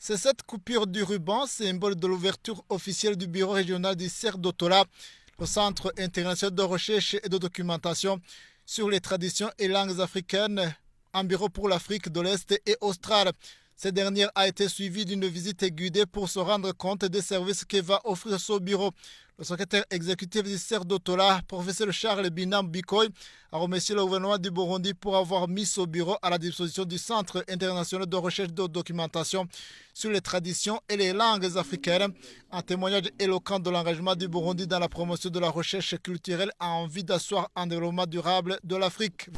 C'est cette coupure du ruban, symbole de l'ouverture officielle du bureau régional du CER d'Otola, le Centre international de recherche et de documentation sur les traditions et langues africaines, un bureau pour l'Afrique de l'Est et australe. Cette dernière a été suivie d'une visite guidée pour se rendre compte des services que va offrir ce bureau. Le secrétaire exécutif du CER d'Otola, professeur Charles Binam Bikoy, a remercié le gouvernement du Burundi pour avoir mis ce bureau à la disposition du Centre international de recherche et de documentation sur les traditions et les langues africaines. Un témoignage éloquent de l'engagement du Burundi dans la promotion de la recherche culturelle en vue d'asseoir un développement durable de l'Afrique.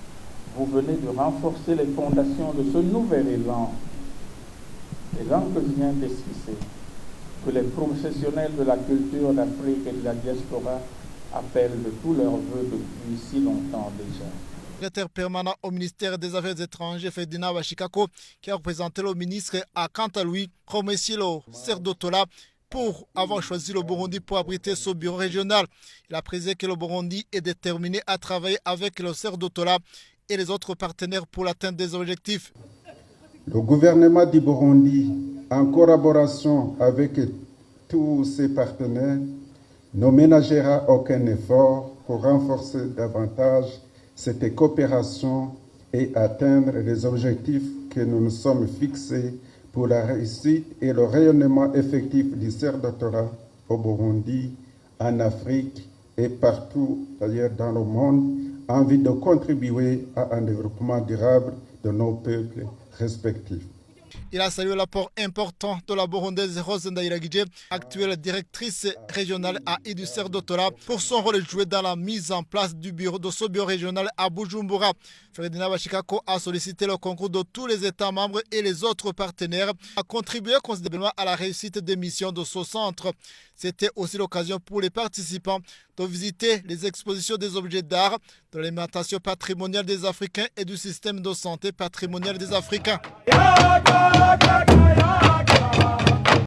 Vous venez de renforcer les fondations de ce nouvel élan que je viens d'esquisser, que les professionnels de la culture d'Afrique et de la diaspora appellent de tous leurs vœux depuis si longtemps déjà. Le secrétaire permanent au ministère des Affaires étrangères, Ferdinand Bashikako, qui a représenté le ministre, a quant à lui remercié le CER d'Otola pour avoir choisi le Burundi pour abriter ce bureau régional. Il a précisé que le Burundi est déterminé à travailler avec le CER d'Otola et les autres partenaires pour l'atteinte des objectifs. Le gouvernement du Burundi, en collaboration avec tous ses partenaires, ne ménagera aucun effort pour renforcer davantage cette coopération et atteindre les objectifs que nous nous sommes fixés pour la réussite et le rayonnement effectif du CER d'Otola au Burundi, en Afrique et partout ailleurs dans le monde, en vue de contribuer à un développement durable de nos peuples respectifs. Il a salué l'apport important de la Burundaise Rose Ndayiragije, actuelle directrice régionale à du CER d'Otola, pour son rôle joué dans la mise en place du bureau de ce bureau régional à Bujumbura. Ferdinand Bashikako a sollicité le concours de tous les États membres et les autres partenaires à contribuer considérablement à la réussite des missions de ce centre. C'était aussi l'occasion pour les participants de visiter les expositions des objets d'art, de l'alimentation patrimoniale des Africains et du système de santé patrimonial des Africains.